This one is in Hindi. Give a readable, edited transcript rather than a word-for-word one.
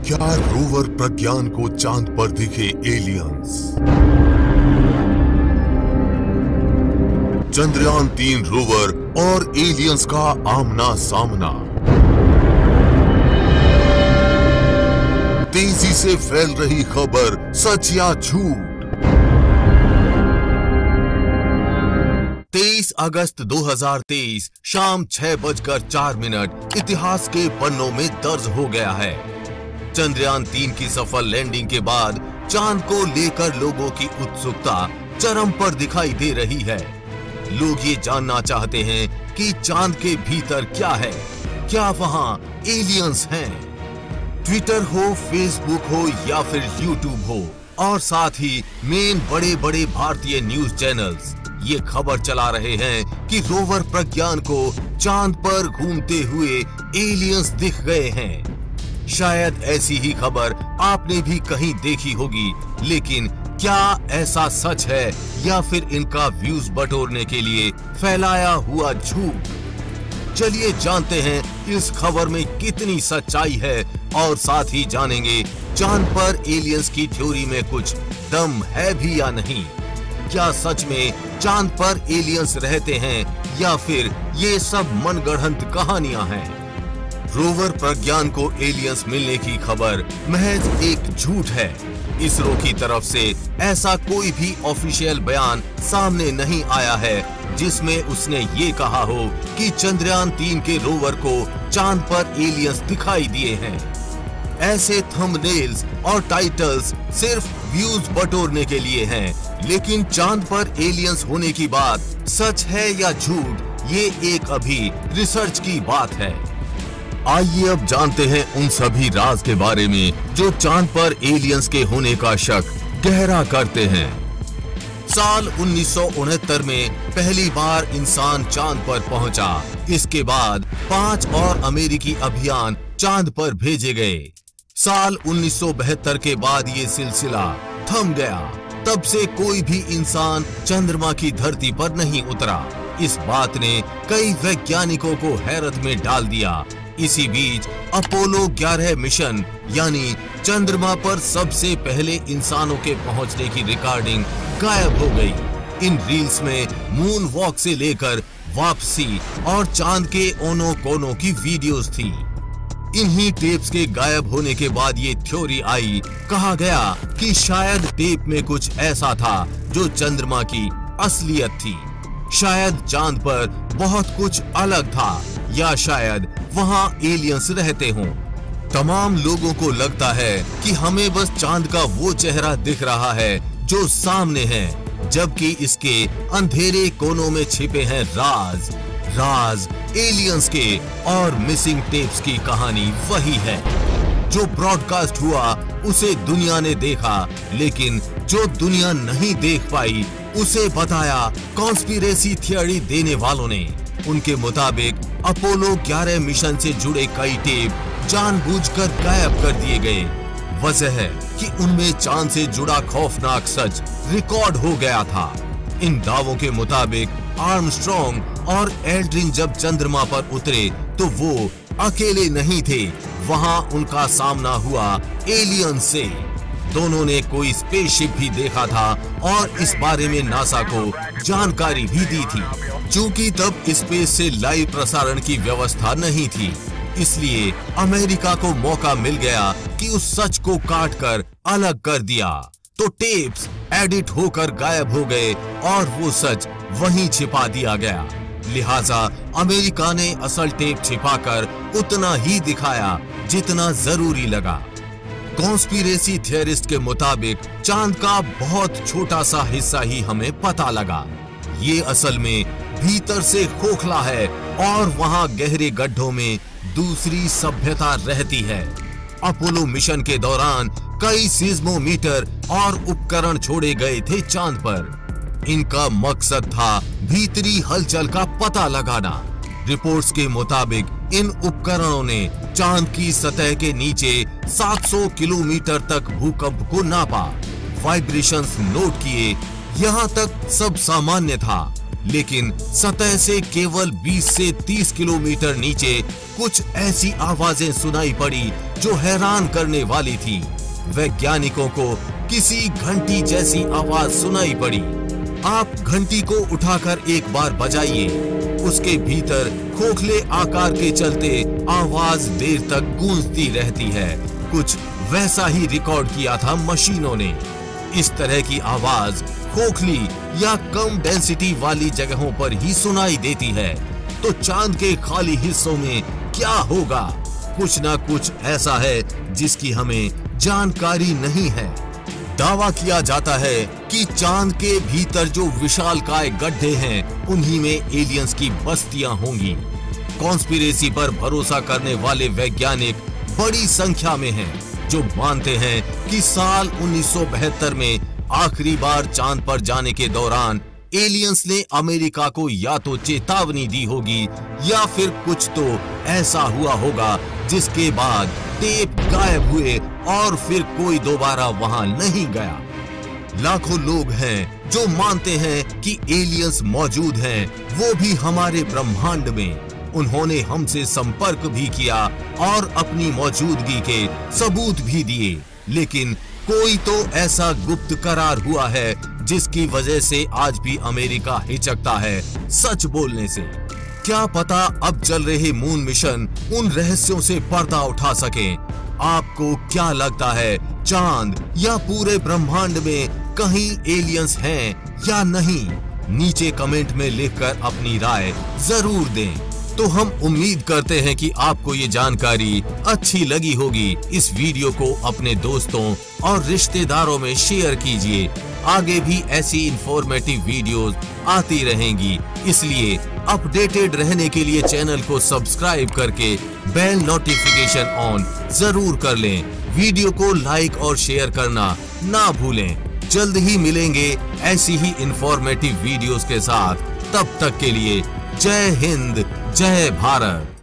क्या रोवर प्रज्ञान को चांद पर दिखे एलियंस? चंद्रयान-3 रोवर और एलियंस का आमना सामना। तेजी से फैल रही खबर, सच या झूठ? 23 अगस्त 2023 शाम 6:04 इतिहास के पन्नों में दर्ज हो गया है। चंद्रयान-3 की सफल लैंडिंग के बाद चांद को लेकर लोगों की उत्सुकता चरम पर दिखाई दे रही है। लोग ये जानना चाहते हैं कि चांद के भीतर क्या है, क्या वहां एलियंस हैं? ट्विटर हो, फेसबुक हो या फिर यूट्यूब हो, और साथ ही मेन बड़े बड़े भारतीय न्यूज चैनल्स ये खबर चला रहे हैं कि रोवर प्रज्ञान को चांद पर घूमते हुए एलियंस दिख गए हैं। शायद ऐसी ही खबर आपने भी कहीं देखी होगी, लेकिन क्या ऐसा सच है या फिर इनका व्यूज बटोरने के लिए फैलाया हुआ झूठ? चलिए जानते हैं इस खबर में कितनी सच्चाई है, और साथ ही जानेंगे चांद पर एलियंस की थ्योरी में कुछ दम है भी या नहीं। क्या सच में चांद पर एलियंस रहते हैं या फिर ये सब मनगढ़ंत कहानियां हैं? रोवर प्रज्ञान को एलियंस मिलने की खबर महज एक झूठ है। इसरो की तरफ से ऐसा कोई भी ऑफिशियल बयान सामने नहीं आया है जिसमें उसने ये कहा हो कि चंद्रयान-3 के रोवर को चांद पर एलियंस दिखाई दिए हैं। ऐसे थंबनेल्स और टाइटल्स सिर्फ व्यूज बटोरने के लिए हैं, लेकिन चांद पर एलियंस होने की बात सच है या झूठ, ये एक अभी रिसर्च की बात है। आइए अब जानते हैं उन सभी राज के बारे में जो चांद पर एलियंस के होने का शक गहरा करते हैं। साल 1969 में पहली बार इंसान चांद पर पहुंचा। इसके बाद 5 और अमेरिकी अभियान चांद पर भेजे गए। साल 1972 के बाद ये सिलसिला थम गया। तब से कोई भी इंसान चंद्रमा की धरती पर नहीं उतरा। इस बात ने कई वैज्ञानिकों को हैरत में डाल दिया। इसी बीच अपोलो 11 मिशन यानी चंद्रमा पर सबसे पहले इंसानों के पहुंचने की रिकॉर्डिंग गायब हो गई। इन रील्स में मून वॉक से लेकर वापसी और चांद के ओनो कोनों की वीडियोस थी। इन्हीं टेप्स के गायब होने के बाद ये थ्योरी आई। कहा गया कि शायद टेप में कुछ ऐसा था जो चंद्रमा की असलियत थी। शायद चांद पर बहुत कुछ अलग था, या शायद वहां एलियंस रहते हों। तमाम लोगों को लगता है कि हमें बस चांद का वो चेहरा दिख रहा है जो सामने है, जबकि इसके अंधेरे कोनों में छिपे हैं राज एलियंस के। और मिसिंग टेप्स की कहानी वही है। जो ब्रॉडकास्ट हुआ उसे दुनिया ने देखा, लेकिन जो दुनिया नहीं देख पाई उसे बताया कॉन्स्पिरेसी थियरी देने वालों ने। उनके मुताबिक अपोलो 11 मिशन से जुड़े कई टेप जानबूझकर गायब कर दिए गए। वजह है कि उनमें चांद से जुड़ा खौफनाक सच रिकॉर्ड हो गया था। इन दावों के मुताबिक आर्मस्ट्रॉन्ग और एल्ड्रिन जब चंद्रमा पर उतरे तो वो अकेले नहीं थे, वहां उनका सामना हुआ एलियन से। दोनों ने कोई स्पेसशिप भी देखा था और इस बारे में नासा को जानकारी भी दी थी। चूंकि तब स्पेस से लाइव प्रसारण की व्यवस्था नहीं थी, इसलिए अमेरिका को मौका मिल गया कि उस सच को काटकर अलग कर दिया। तो टेप्स एडिट होकर गायब हो गए और वो सच वहीं छिपा दिया गया। लिहाजा अमेरिका ने असल टेप छिपाकर उतना ही दिखाया जितना जरूरी लगा। कॉन्स्पिरेसी थियरिस्ट के मुताबिक चांद का बहुत छोटा सा हिस्सा ही हमें पता लगा। ये असल में भीतर से खोखला है और वहां गहरे गड्ढों में दूसरी सभ्यता रहती है। अपोलो मिशन के दौरान कई सीज़्मोमीटर और उपकरण छोड़े गए थे चांद पर। इनका मकसद था भीतरी हलचल का पता लगाना। रिपोर्ट्स के मुताबिक इन उपकरणों ने चांद की सतह के नीचे 700 किलोमीटर तक भूकंप को नापा, वाइब्रेशंस नोट किए। यहाँ तक सब सामान्य था, लेकिन सतह से केवल 20 से 30 किलोमीटर नीचे कुछ ऐसी आवाजें सुनाई पड़ी जो हैरान करने वाली थी। वैज्ञानिकों को किसी घंटी जैसी आवाज सुनाई पड़ी। आप घंटी को उठाकर एक बार बजाइए। उसके भीतर खोखले आकार के चलते आवाज देर तक गूंजती रहती है। कुछ वैसा ही रिकॉर्ड किया था मशीनों ने। इस तरह की आवाज खोखली या कम डेंसिटी वाली जगहों पर ही सुनाई देती है। तो चांद के खाली हिस्सों में क्या होगा? कुछ ना कुछ ऐसा है जिसकी हमें जानकारी नहीं है। दावा किया जाता है कि चांद के भीतर जो विशालकाय गड्ढे हैं, उन्हीं में एलियंस की बस्तियां होंगी। कॉन्स्पिरेसी पर भरोसा करने वाले वैज्ञानिक बड़ी संख्या में हैं, जो मानते हैं कि साल 1972 में आखिरी बार चांद पर जाने के दौरान एलियंस ने अमेरिका को या तो चेतावनी दी होगी या फिर कुछ तो ऐसा हुआ होगा जिसके बाद टेप गायब हुए और फिर कोई दोबारा वहां नहीं गया। लाखों लोग हैं जो मानते हैं कि एलियंस मौजूद हैं, वो भी हमारे ब्रह्मांड में। उन्होंने हमसे संपर्क भी किया और अपनी मौजूदगी के सबूत भी दिए, लेकिन कोई तो ऐसा गुप्त करार हुआ है जिसकी वजह से आज भी अमेरिका हिचकता है सच बोलने से। क्या पता अब चल रहे मून मिशन उन रहस्यों से पर्दा उठा सके। आपको क्या लगता है, चांद या पूरे ब्रह्मांड में कहीं एलियंस हैं या नहीं? नीचे कमेंट में लिखकर अपनी राय जरूर दें। तो हम उम्मीद करते हैं कि आपको ये जानकारी अच्छी लगी होगी। इस वीडियो को अपने दोस्तों और रिश्तेदारों में शेयर कीजिए। आगे भी ऐसी इंफॉर्मेटिव वीडियोस आती रहेंगी, इसलिए अपडेटेड रहने के लिए चैनल को सब्सक्राइब करके बेल नोटिफिकेशन ऑन जरूर कर लें। वीडियो को लाइक और शेयर करना ना भूलें। जल्द ही मिलेंगे ऐसी ही इंफॉर्मेटिव वीडियोस के साथ। तब तक के लिए जय हिंद, जय भारत।